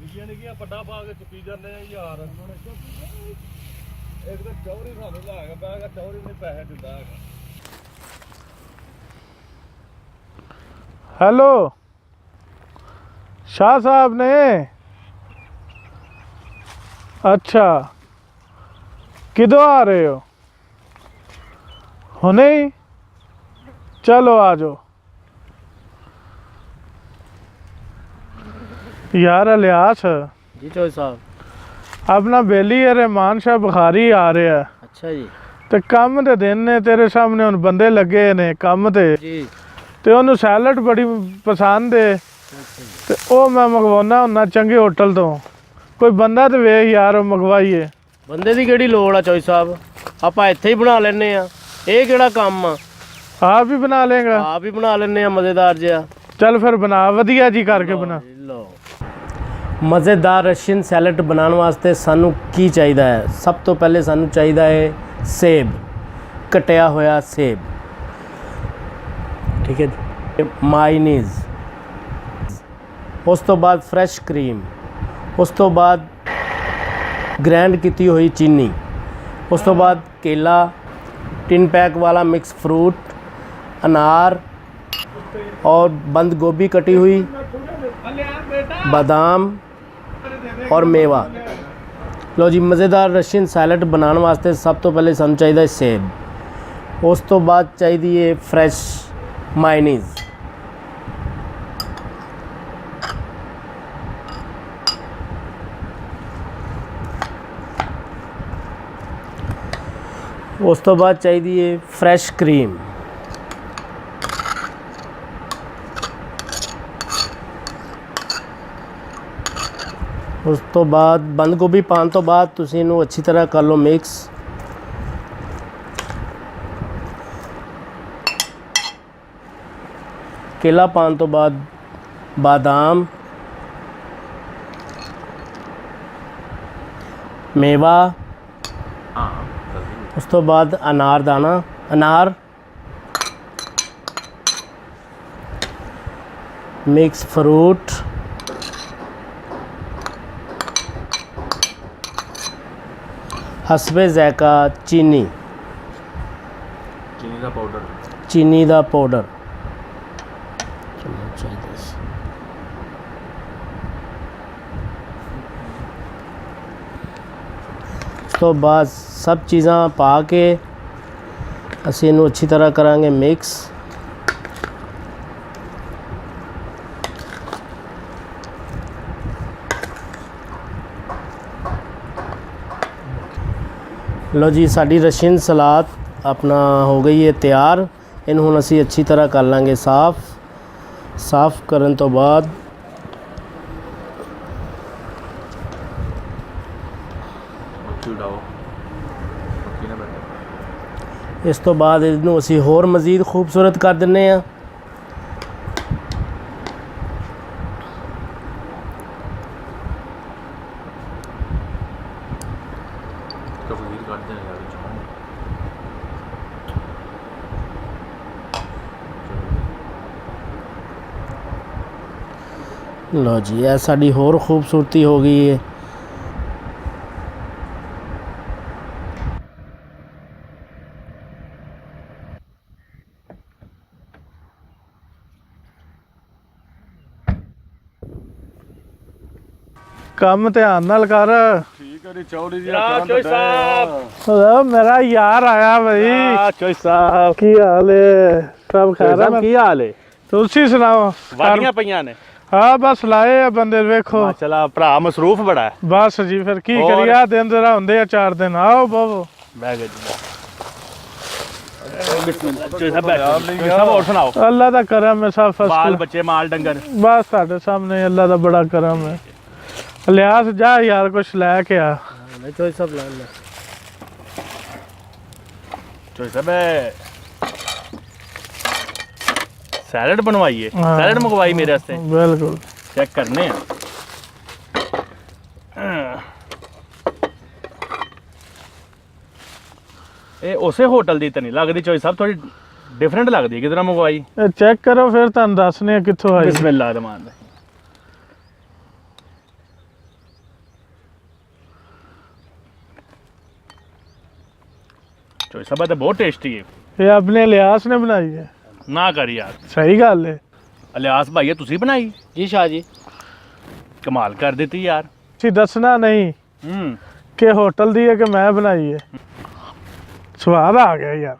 ਨਿੱਕੀਆਂ ਨਿੱਕੀਆਂ ਪੱਡਾ ਪਾ ਕੇ ਚੁੱਕੀ ਜਾਂਦੇ ਆ ਯਾਰ। ਇੱਕ ਤਾਂ ਚੌਰੀ ਸਾਨੂੰ ਲੈ ਕੇ ਬਹਿ ਗਿਆ, ਚੌਰੀ ਨਹੀਂ ਪੈਸੇ ਦਿੰਦਾ ਹੈਗਾ। हेलो शाह साहब ने, अच्छा किधर आ रहे हो? हुने ही चलो आ जाओ। यार अलियास जी चौधरी साहब अपना बेली है रहमान शाह बुखारी आ रहे है अच्छा जी ते काम दे दिन ने तेरे सामने हुन बंदे लगे ने काम ते जी ਤੇ ਉਹਨੂੰ ਸੈਲਡ ਬੜੀ ਪਸੰਦ ਏ ਤੇ ਉਹ ਮੈਂ ਮੰਗਵਾਉਣਾ ਹੁੰਦਾ ਚੰਗੇ ਹੋਟਲ ਤੋਂ। ਕੋਈ ਬੰਦਾ ਤੇ ਵੇਖ ਯਾਰ ਉਹ ਮੰਗਵਾਈਏ। ਬੰਦੇ ਦੀ ਕਿਹੜੀ ਲੋੜ ਆ ਚੌਧਰੀ ਸਾਹਿਬ, ਆਪਾਂ ਇੱਥੇ ਹੀ ਬਣਾ ਲੈਨੇ ਆ। ਇਹ ਕਿਹੜਾ ਕੰਮ ਆ, ਆਪ ਹੀ ਬਣਾ ਲੇਗਾ? ਆਪ ਹੀ ਬਣਾ ਲੈਨੇ ਆ ਮਜ਼ੇਦਾਰ ਜਿਹਾ। ਚੱਲ ਫਿਰ ਬਣਾ, ਵਧੀਆ ਜੀ ਕਰਕੇ ਬਣਾ। ਲਓ ਮਜ਼ੇਦਾਰ ਰਸ਼ੀਅਨ ਸੈਲਡ ਬਣਾਉਣ ਵਾਸਤੇ ਸਾਨੂੰ ਕੀ ਚਾਹੀਦਾ ਹੈ? ਸਭ ਤੋਂ ਪਹਿਲੇ ਸਾਨੂੰ ਚਾਹੀਦਾ ਹੈ ਸੇਬ, ਕਟਿਆ ਹੋਇਆ ਸੇਬ, ठीक है जी। मायनीज़, उस तो बाद फ्रैश क्रीम, उस तो बाद ग्रैंड की हुई चीनी, उस तो बाद केला, टिन पैक वाला मिक्स फ्रूट, अनार और बंद गोभी कटी हुई, बादाम और मेवा। लो जी मज़ेदार रशियन सैलड बनाने वास्ते सब तो पहले सानू चाहिए सेब, उस तो बाद चाहिए फ्रैश मायनीज़, उस तो बाद चाहिए फ्रैश क्रीम, उस तो बाद बंद गोभी पाने तो बाद तुसीं इनू अच्छी तरह कर लो मिक्स। केला पाने तो बाद बादाम, मेवा, उस तो बाद अनारदाना, अनार, मिक्स फ्रूट, हसबे ज़ायका चीनी, चीनी दा पाउडर तो बाद सब चीज़ां पा के असीं इनू अच्छी तरह करांगे मिक्स। लो जी साडी रशियन सलाद अपना हो गई है तैयार। इनू हुण असीं अच्छी तरह कर लांगे साफ़ करन तो बाद इस तो बाद इनू असी होर मज़ीद खूबसूरत कर दिन्ने आ। लो जी यह साड़ी होर खूबसूरती हो गई है। ਕੰਮ ਧਿਆਨ ਨਾਲ ਕਰ। ਠੀਕ ਹੈ ਜੀ ਚੌਰੀ ਜੀ चौधरी साहब मेरा यार आया भाई। ਚੌਰੀ ਸਾਹਿਬ ਕੀ ਹਾਲ ਹੈ? सब खैर है? ਕੀ ਹਾਲ ਹੈ? ਤੁਸੀਂ ਸੁਣਾਓ? ਵਾਡੀਆਂ ਪਈਆਂ ਨੇ? ਹਾਂ ਬਸ ਲਾਏ ਆ ਬੰਦੇ ਵੇਖੋ। ਮਾਸ਼ਾਅੱਲਾ ਭਰਾ ਮਸਰੂਫ ਬੜਾ ਹੈ। ਬਸ ਜੀ ਫਿਰ ਕੀ ਕਰੀਏ, ਦਿਨ ਜ਼ਰਾ ਹੁੰਦੇ ਆ 4 ਦਿਨ। ਆਓ ਬਾਬੋ ਬਹਿ ਗਏ ਜੀ। सब और सुनाओ। अल्लाह का करम है, सब फर्स्ट बाल क्लास। बच्चे माल डंगर बस साढ़े सामने अल्लाह का बड़ा करम है। लिहाज जा यार कुछ लैके आ। चौधरी साहब ला ला चौधरी साहब सैलड बनवाइए, हाँ। सैलड मंगवाई मेरे वास्ते। बिल्कुल चेक करने हैं। ये उसे होटल दी तो नहीं लगती चौधरी साहब, थोड़ी डिफरेंट लगती है। किधर मंगवाई? चेक करो फिर तुम दसने कितों आई। बिस्मिल्लाह रहमान रहीम। ਚੋਈ ਸਾਹਿਬ ਤਾਂ ਬਹੁਤ ਟੇਸਟੀ ਹੈ। ਇਹ ਆਪਣੇ ਲਿਆਸ ਨੇ ਬਣਾਈ ਹੈ। ਨਾ ਕਰ ਯਾਰ, ਸਹੀ ਗੱਲ ਹੈ। ਇਲਿਆਸ ਭਾਈਆ ਤੁਸੀਂ ਬਣਾਈ? जी शाह जी। ਕਮਾਲ ਕਰ ਦਿੱਤੀ ਯਾਰ। ਤੁਸੀਂ ਦੱਸਣਾ ਨਹੀਂ ਹੂੰ ਕਿ ਹੋਟਲ ਦੀ ਹੈ ਕਿ ਮੈਂ ਬਣਾਈ ਹੈ। ਸਵਾਦ ਆ ਗਿਆ ਯਾਰ।